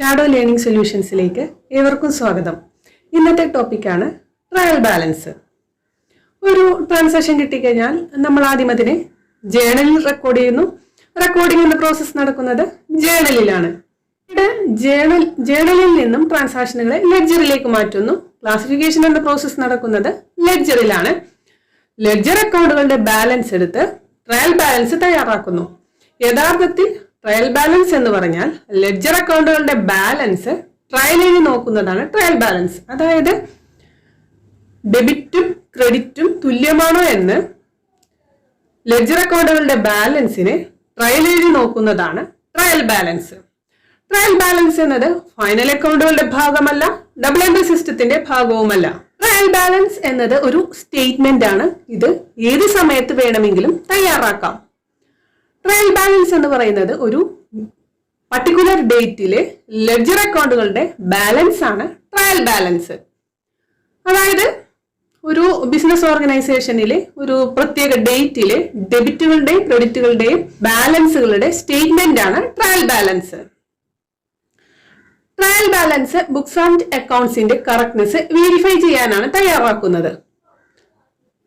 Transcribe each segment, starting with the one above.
Shadow learning സൊല്യൂഷൻസിലേക്ക് ഏവർക്കും സ്വാഗതം. ഇന്നത്തെ ടോപ്പിക്കാണ് ട്രയൽ ബാലൻസ്. ഒരു ട്രാൻസാക്ഷൻ കിട്ടിക്കഴിഞ്ഞാൽ നമ്മൾ ആദ്യം അതിനെ ജേണലിൽ റെക്കോർഡ് ചെയ്യുന്നു. റെക്കോർഡിംഗ് എന്ന പ്രോസസ്സ് നടക്കുന്നത് ജേണലിലാണ്. ഇവിടെ ജേണലിൽ നിന്നും ട്രാൻസാക്ഷനുകളെ ലെഡ്ജറിലേക്ക് മാറ്റുന്നു. ക്ലാസിഫിക്കേഷൻ എന്ന പ്രോസസ്സ് നടക്കുന്നത് ലെഡ്ജറിലാണ്. ലെഡ്ജർ അക്കൗണ്ടുകളുടെ ബാലൻസ് എടുത്ത് ട്രയൽ ബാലൻസ് തയ്യാറാക്കുന്നു. യഥാർത്ഥത്തിൽ ട്രയൽ ബാലൻസ് എന്ന് പറഞ്ഞാൽ ലെഡ്ജർ അക്കൗണ്ടുകളുടെ ബാലൻസ് ട്രയൽ എഴുതി നോക്കുന്നതാണ് ട്രയൽ ബാലൻസ്. അതായത് ഡെബിറ്റും ക്രെഡിറ്റും തുല്യമാണോ എന്ന് ലെഡ്ജർ അക്കൗണ്ടുകളുടെ ബാലൻസിനെ ട്രയൽ എഴുതി നോക്കുന്നതാണ് ട്രയൽ ബാലൻസ്. ട്രയൽ ബാലൻസ് എന്നത് ഫൈനൽ അക്കൗണ്ടുകളുടെ ഭാഗമല്ല, ഡബിൾ എൻട്രി സിസ്റ്റത്തിന്റെ ഭാഗവുമല്ല. ട്രയൽ ബാലൻസ് എന്നത് ഒരു സ്റ്റേറ്റ്മെന്റ് ആണ്. ഇത് ഏത് സമയത്ത് വേണമെങ്കിലും തയ്യാറാക്കാം. ട്രയൽ ബാലൻസ് എന്ന് പറയുന്നത് ഒരു പർട്ടിക്കുലർ ഡേറ്റിലെ ലെഡ്ജർ അക്കൗണ്ടുകളുടെ ബാലൻസ് ആണ് ട്രയൽ ബാലൻസ്. അതായത് ഒരു ബിസിനസ് ഓർഗനൈസേഷനിലെ ഒരു പ്രത്യേക ഡേറ്റിലെ ഡെബിറ്റുകളുടെയും ക്രെഡിറ്റുകളുടെയും ബാലൻസുകളുടെ സ്റ്റേറ്റ്മെന്റ് ആണ് trial balance. Trial balance books and അക്കൗണ്ട്സിന്റെ കറക്റ്റ്നെസ് വെരിഫൈ ചെയ്യാനാണ് തയ്യാറാക്കുന്നത്.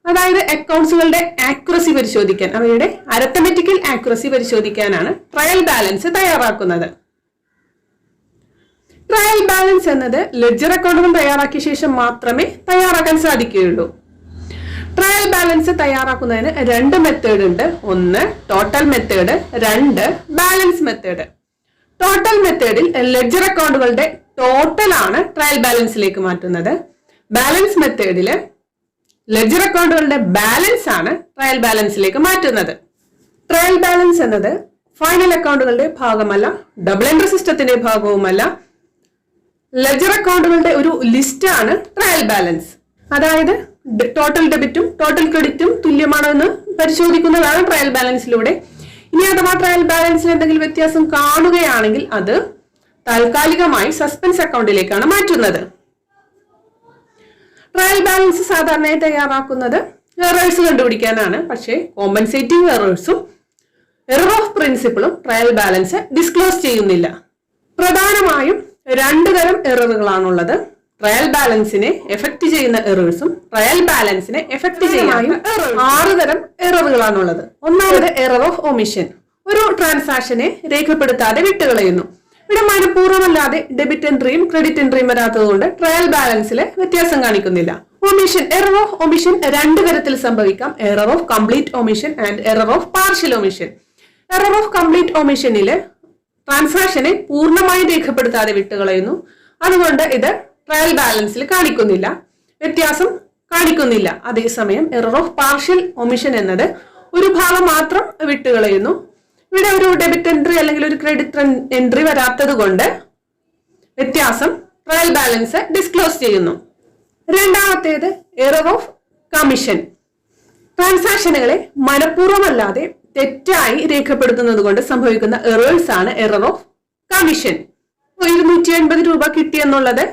അതായത് അക്കൗണ്ട്സുകളുടെ ആക്യുറസി പരിശോധിക്കാൻ, അവയുടെ അരിത്തമെറ്റിക്കൽ ആക്യുറസി പരിശോധിക്കാനാണ് ട്രയൽ ബാലൻസ് തയ്യാറാക്കുന്നത്. ട്രയൽ ബാലൻസ് എന്നത് ലെഡ്ജർ അക്കൗണ്ടുകൾ തയ്യാറാക്കിയ ശേഷം മാത്രമേ തയ്യാറാക്കാൻ സാധിക്കുകയുള്ളൂ. ട്രയൽ ബാലൻസ് തയ്യാറാക്കുന്നതിന് രണ്ട് മെത്തേഡ് ഉണ്ട്. ഒന്ന് ടോട്ടൽ മെത്തേഡ്, രണ്ട് ബാലൻസ് മെത്തേഡ്. ടോട്ടൽ മെത്തേഡിൽ ലെഡ്ജർ അക്കൗണ്ടുകളുടെ ടോട്ടൽ ആണ് ട്രയൽ ബാലൻസിലേക്ക് മാറ്റുന്നത്. ബാലൻസ് മെത്തേഡില് ലെഡ്ജർ അക്കൗണ്ടുകളുടെ ബാലൻസ് ആണ് ട്രയൽ ബാലൻസിലേക്ക് മാറ്റുന്നത്. ട്രയൽ ബാലൻസ് എന്നത് ഫൈനൽ അക്കൗണ്ടുകളുടെ ഭാഗമല്ല, ഡബിൾ എൻട്രി സിസ്റ്റത്തിന്റെ ഭാഗവുമല്ല. ലെഡ്ജർ അക്കൗണ്ടുകളുടെ ഒരു ലിസ്റ്റ് ആണ് ട്രയൽ ബാലൻസ്. അതായത് ടോട്ടൽ ഡെബിറ്റും ടോട്ടൽ ക്രെഡിറ്റും തുല്യമാണോ എന്ന് പരിശോധിക്കുന്നതാണ് ട്രയൽ ബാലൻസിലൂടെ. ഇനി അഥവാ ട്രയൽ ബാലൻസിൽ എന്തെങ്കിലും വ്യത്യാസം കാണുകയാണെങ്കിൽ അത് താൽക്കാലികമായി സസ്പെൻസ് അക്കൗണ്ടിലേക്കാണ് മാറ്റുന്നത്. ട്രയൽ ബാലൻസ് സാധാരണയായി തയ്യാറാക്കുന്നത് എറേഴ്സ് കണ്ടുപിടിക്കാനാണ്. പക്ഷേ കോമ്പൻസേറ്റിംഗ് എറേഴ്സും എറർ ഓഫ് പ്രിൻസിപ്പിളും ട്രയൽ ബാലൻസ് ഡിസ്ക്ലോസ് ചെയ്യുന്നില്ല. പ്രധാനമായും രണ്ട് തരം എററുകളാണുള്ളത്. ട്രയൽ ബാലൻസിനെ എഫക്ട് ചെയ്യുന്ന എറേഴ്സും ട്രയൽ ബാലൻസിനെ എഫക്ട് ചെയ്യുന്ന 6 തരം എററുകളാണുള്ളത്. ഒന്നാമത് എറർ ഓഫ് ഒമിഷൻ. ഒരു ട്രാൻസാക്ഷനെ രേഖപ്പെടുത്താതെ വിട്ടുകളയുന്നു. ഇവിടെ മനഃപൂർവ്വമല്ലാതെ ഡെബിറ്റ് എൻട്രിയും ക്രെഡിറ്റ് എൻട്രിയും വരാത്തതുകൊണ്ട് ട്രയൽ ബാലൻസിൽ വ്യത്യാസം കാണിക്കുന്നില്ല. ഒമിഷൻ, എറർ ഓഫ് ഒമിഷൻ രണ്ട് തരത്തിൽ സംഭവിക്കാം. Error of complete omission and error of partial omission. Error of complete ഒമിഷനില് ട്രാൻസാക്ഷനെ പൂർണ്ണമായി രേഖപ്പെടുത്താതെ വിട്ടുകളയുന്നു. അതുകൊണ്ട് ഇത് ട്രയൽ ബാലൻസിൽ കാണിക്കുന്നില്ല, വ്യത്യാസം കാണിക്കുന്നില്ല. അതേസമയം എറർ ഓഫ് പാർഷ്യൽ ഒമിഷൻ എന്നത് ഒരു ഭാഗം മാത്രം വിട്ടുകളയുന്നു. ഇവിടെ ഒരു ഡെബിറ്റ് എൻട്രി അല്ലെങ്കിൽ ഒരു ക്രെഡിറ്റ് എൻട്രി വരാത്തത് കൊണ്ട് വ്യത്യാസം ട്രയൽ ബാലൻസ് ഡിസ്ക്ലോസ് ചെയ്യുന്നു. രണ്ടാമത്തേത് എറർ ഓഫ് കമ്മീഷൻ. ട്രാൻസാക്ഷനുകളെ മനഃപൂർവ്വമല്ലാതെ തെറ്റായി രേഖപ്പെടുത്തുന്നത് കൊണ്ട് സംഭവിക്കുന്ന എറേഴ്സ് ആണ് എറർ ഓഫ് കമ്മീഷൻ. 280 രൂപ കിട്ടിയെന്നുള്ളത്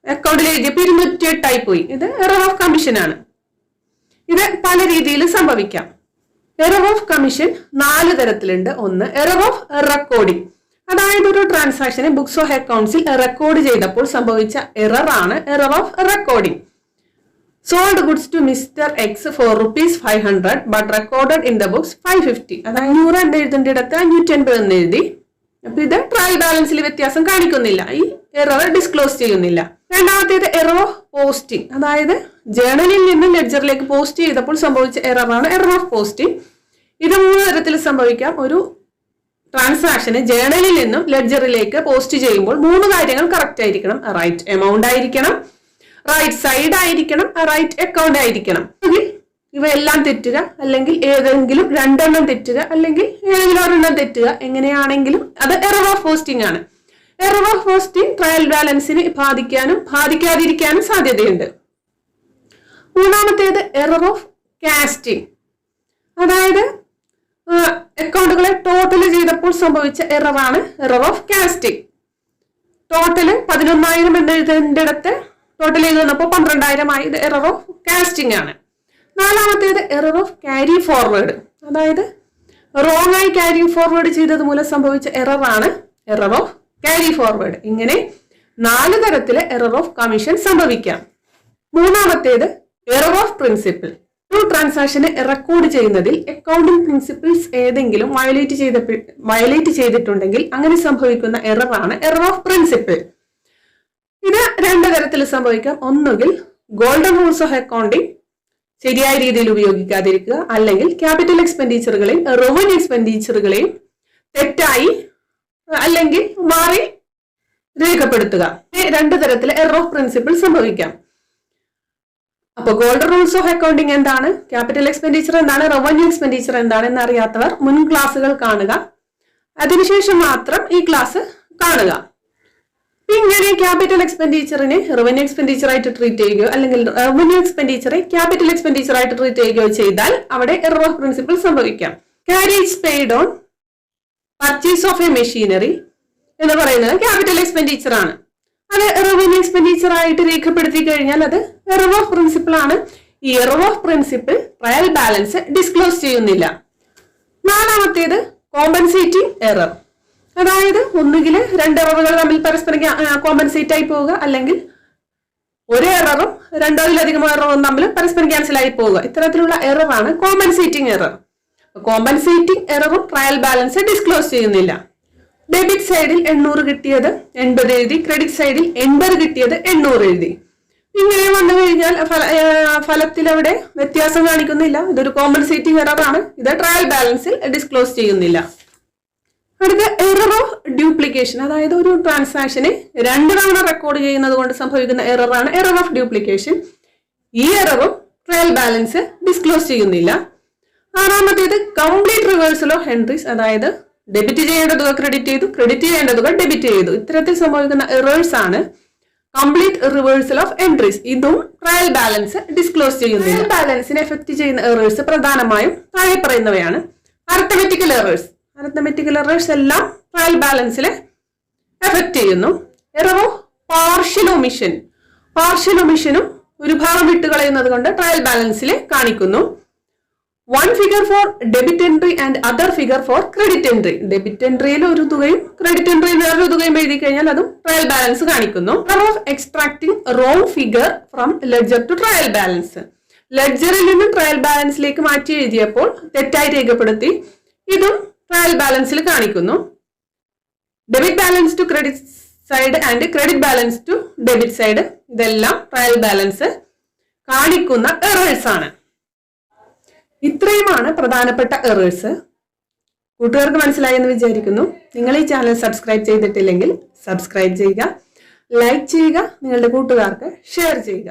അക്കൗണ്ടിൽ എഴുതിയപ്പോൾ 208 ആയി പോയി. ഇത് എറർ ഓഫ് കമ്മീഷൻ ആണ്. ഇത് പല രീതിയിൽ സംഭവിക്കാം. എറർ ഓഫ് കമ്മീഷൻ 4 തരത്തിലുണ്ട്. ഒന്ന് എറർ ഓഫ് റെക്കോർഡിംഗ്. അതായത് ഒരു ട്രാൻസാക്ഷനെ ബുക്സ് ഓഫ് അക്കൗണ്ട്സിൽ റെക്കോർഡ് ചെയ്തപ്പോൾ സംഭവിച്ച എറർ ആണ് error of recording. Sold goods to mister X for ₹500 but recorded in the books 550. അത് 500 എന്ന് എഴുതേണ്ട ഇടത്ത് 580 എന്ന് എഴുതി. അപ്പൊ ഇത് ട്രയൽ ബാലൻസിൽ വ്യത്യാസം കാണിക്കുന്നില്ല, ഈ എറർ ഡിസ്ക്ലോസ് ചെയ്യുന്നില്ല. രണ്ടാമത്തേത് എറർ ഓഫ് പോസ്റ്റിംഗ്. അതായത് ജേണലിൽ നിന്ന് ലെഡ്ജറിലേക്ക് പോസ്റ്റ് ചെയ്തപ്പോൾ സംഭവിച്ച എററാണ് എറർ ഓഫ് പോസ്റ്റിംഗ്. ഇത് 3 തരത്തിൽ സംഭവിക്കാം. ഒരു ട്രാൻസാക്ഷന് ജേണലിൽ നിന്നും ലെഡ്ജറിലേക്ക് പോസ്റ്റ് ചെയ്യുമ്പോൾ 3 കാര്യങ്ങൾ കറക്റ്റ് ആയിരിക്കണം. റൈറ്റ് എമൗണ്ട് ആയിരിക്കണം, റൈറ്റ് സൈഡ് ആയിരിക്കണം, റൈറ്റ് അക്കൗണ്ട് ആയിരിക്കണം. ഇവയെല്ലാം തെറ്റുക, അല്ലെങ്കിൽ ഏതെങ്കിലും 2 എണ്ണം തെറ്റുക, അല്ലെങ്കിൽ ഏതെങ്കിലും 1 എണ്ണം തെറ്റുക, എങ്ങനെയാണെങ്കിലും അത് എറർ ഓഫ് പോസ്റ്റിംഗ് ആണ്. എറർ ഓഫ് പോസ്റ്റിംഗ് ട്രയൽ ബാലൻസിനെ ബാധിക്കാനും ബാധിക്കാതിരിക്കാനും സാധ്യതയുണ്ട്. മൂന്നാമത്തേത് എറർ ഓഫ് കാസ്റ്റിംഗ്. അതായത് അക്കൗണ്ടുകളെ ടോട്ടൽ ചെയ്തപ്പോൾ സംഭവിച്ച എററാണ് എറർ ഓഫ് കാസ്റ്റിംഗ്. ടോട്ടല് 11,000 എന്ന് എഴുതേണ്ട ഇടത്ത് ടോട്ടൽ ചെയ്ത് വന്നപ്പോൾ 12,000 ആയി. ഇത് എറർ ഓഫ് കാസ്റ്റിംഗ് ആണ്. നാലാമത്തേത് എറർ ഓഫ് ക്യാരി ഫോർവേഡ്. അതായത് റോങ് ആയി ക്യാരി ഫോർവേഡ് ചെയ്തത് മൂലം സംഭവിച്ച എറർ ആണ് എറർ ഓഫ് ക്യാരി ഫോർവേഡ്. ഇങ്ങനെ 4 തരത്തിലെ എറർ ഓഫ് കമ്മീഷൻ സംഭവിക്കാം. മൂന്നാമത്തേത് എറർ ഓഫ് പ്രിൻസിപ്പിൾ. ഒരു ട്രാൻസാക്ഷനെ റെക്കോർഡ് ചെയ്യുന്നതിൽ അക്കൗണ്ടിംഗ് പ്രിൻസിപ്പിൾസ് ഏതെങ്കിലും വയലേറ്റ് ചെയ്തിട്ടുണ്ടെങ്കിൽ അങ്ങനെ സംഭവിക്കുന്ന എററാണ് എറർ ഓഫ് പ്രിൻസിപ്പിൾ. ഇത് 2 തരത്തിൽ സംഭവിക്കാം. ഒന്നുകിൽ ഗോൾഡൻ റൂൾസ് ഓഫ് അക്കൗണ്ടിംഗ് ശരിയായ രീതിയിൽ ഉപയോഗിക്കാതിരിക്കുക, അല്ലെങ്കിൽ ക്യാപിറ്റൽ എക്സ്പെൻഡിച്ചറുകളെയും റവന്യൂ എക്സ്പെൻഡിച്ചറുകളെയും തെറ്റായി അല്ലെങ്കിൽ മാറി രേഖപ്പെടുത്തുക. 2 തരത്തിലെ എറർ ഓഫ് പ്രിൻസിപ്പിൾ സംഭവിക്കാം. അപ്പൊ ഗോൾഡൻ റൂൾസ് ഓഫ് അക്കൗണ്ടിംഗ് എന്താണ്, ക്യാപിറ്റൽ എക്സ്പെൻഡിച്ചർ എന്താണ്, റവന്യൂ എക്സ്പെൻഡിച്ചർ എന്താണ് എന്നറിയാത്തവർ മുൻ ക്ലാസ്സുകൾ കാണുക, അതിനുശേഷം മാത്രം ഈ ക്ലാസ് കാണുക. ഇങ്ങനെ ക്യാപിറ്റൽ എക്സ്പെൻഡിച്ചറിനെ റവന്യൂ എക്സ്പെൻഡിച്ചർ ആയിട്ട് ട്രീറ്റ് ചെയ്യുകയോ അല്ലെങ്കിൽ റവന്യൂ എക്സ്പെൻഡിച്ചറെ ക്യാപിറ്റൽ എക്സ്പെൻഡിച്ചർ ആയിട്ട് ട്രീറ്റ് ചെയ്യുകയോ ചെയ്താൽ അവിടെ എറർ ഓഫ് പ്രിൻസിപ്പിൾ സംഭവിക്കാം. Carriage paid on purchase of A machinery എന്ന് പറയുന്നത് ക്യാപിറ്റൽ എക്സ്പെൻഡിച്ചർ ആണ്. അത് റവന്യൂ എക്സ്പെൻഡിച്ചർ ആയിട്ട് രേഖപ്പെടുത്തി കഴിഞ്ഞാൽ അത് എറർ ഓഫ് പ്രിൻസിപ്പിൾ ആണ്. ഈ error of principle trial balance disclose ചെയ്യുന്നില്ല. നാലാമത്തേത് കോമ്പൻസേറ്റിംഗ് എറർ. അതായത് ഒന്നുകിൽ 2 എററുകൾ തമ്മിൽ പരസ്പരം കോമ്പൻസേറ്റ് ആയി പോവുക, അല്ലെങ്കിൽ ഒരു എററും 2 എററും തമ്മിൽ പരസ്പരം ക്യാൻസൽ ആയി പോവുക. ഇത്തരത്തിലുള്ള എററാണ് കോമ്പൻസേറ്റിംഗ് എറർ. കോമ്പൻസേറ്റിംഗ് എററും ട്രയൽ ബാലൻസ് ഡിസ്ക്ലോസ് ചെയ്യുന്നില്ല. ഡെബിറ്റ് സൈഡിൽ 800 കിട്ടിയത് 80 എഴുതി, ക്രെഡിറ്റ് സൈഡിൽ 80 കിട്ടിയത് 800 എഴുതി. ഇങ്ങനെ വന്നു കഴിഞ്ഞാൽ ഫലത്തിൽ അവിടെ വ്യത്യാസം കാണിക്കുന്നില്ല. ഇതൊരു കോമ്പൻസേറ്റിംഗ് എറർ ആണ്. ഇത് ട്രയൽ ബാലൻസിൽ ഡിസ്ക്ലോസ് ചെയ്യുന്നില്ല. അടുത്ത എറർ ഓഫ് ഡ്യൂപ്ലിക്കേഷൻ. അതായത് ഒരു ട്രാൻസാക്ഷനെ 2 തവണ റെക്കോർഡ് ചെയ്യുന്നത് കൊണ്ട് സംഭവിക്കുന്ന എററാണ് എറർ ഓഫ് ഡ്യൂപ്ലിക്കേഷൻ. ഈ എററും ട്രയൽ ബാലൻസ് ഡിസ്ക്ലോസ് ചെയ്യുന്നില്ല. ആറാമത്തേത് കംപ്ലീറ്റ് റിവേഴ്സൽ ഓഫ് എൻട്രീസ്. അതായത് ഡെബിറ്റ് ചെയ്യേണ്ട തുക ക്രെഡിറ്റ് ചെയ്തു, ക്രെഡിറ്റ് ചെയ്യേണ്ട തുക ഡെബിറ്റ് ചെയ്തു. ഇത്തരത്തിൽ സംഭവിക്കുന്ന എറേഴ്സ് ആണ് കംപ്ലീറ്റ് റിവേഴ്സൽ ഓഫ് എൻട്രീസ്. ഇതും ട്രയൽ ബാലൻസ് ഡിസ്ക്ലോസ് ചെയ്യുന്നു. ട്രയൽ ബാലൻസിനെ എഫക്ട് ചെയ്യുന്ന എറേഴ്സ് പ്രധാനമായും താഴെ പറയുന്നവയാണ്. Arithmetical errors. അരിത്തമെറ്റിക്കൽ എറേഴ്സ് എല്ലാം ട്രയൽ ബാലൻസിനെ എഫക്ട് ചെയ്യുന്നു. Error of partial omission. Partial ഒമിഷനും ഒരു ഭാഗം വിട്ടുകളയുന്നത് കൊണ്ട് ട്രയൽ ബാലൻസിൽ കാണിക്കുന്നു. 1 figure for debit entry and other figure for credit entry. Debit എൻട്രിയിൽ ഒരു തുകയും ക്രെഡിറ്റ് എൻട്രിയിൽ വേറൊരു തുകയും എഴുതി കഴിഞ്ഞാൽ അതും ട്രയൽ ബാലൻസ് കാണിക്കുന്നു. Error of extracting wrong figure from ledger to trial balance. ലെഡ്ജറിൽ നിന്ന് ട്രയൽ ബാലൻസിലേക്ക് മാറ്റി എഴുതിയപ്പോൾ തെറ്റായി രേഖപ്പെടുത്തി. ഇതും ട്രയൽ ബാലൻസിൽ കാണിക്കുന്നു. Debit balance to credit side and credit balance to debit side, ഇതെല്ലാം ട്രയൽ ബാലൻസ് കാണിക്കുന്ന എറേഴ്സ് ആണ്. ഇത്രയുമാണ് പ്രധാനപ്പെട്ട എറേഴ്സ്. കൂട്ടുകാർക്ക് മനസ്സിലായി എന്ന് വിചാരിക്കുന്നു. നിങ്ങൾ ഈ ചാനൽ സബ്സ്ക്രൈബ് ചെയ്തിട്ടില്ലെങ്കിൽ സബ്സ്ക്രൈബ് ചെയ്യുക, ലൈക്ക് ചെയ്യുക, നിങ്ങളുടെ കൂട്ടുകാർക്ക് ഷെയർ ചെയ്യുക.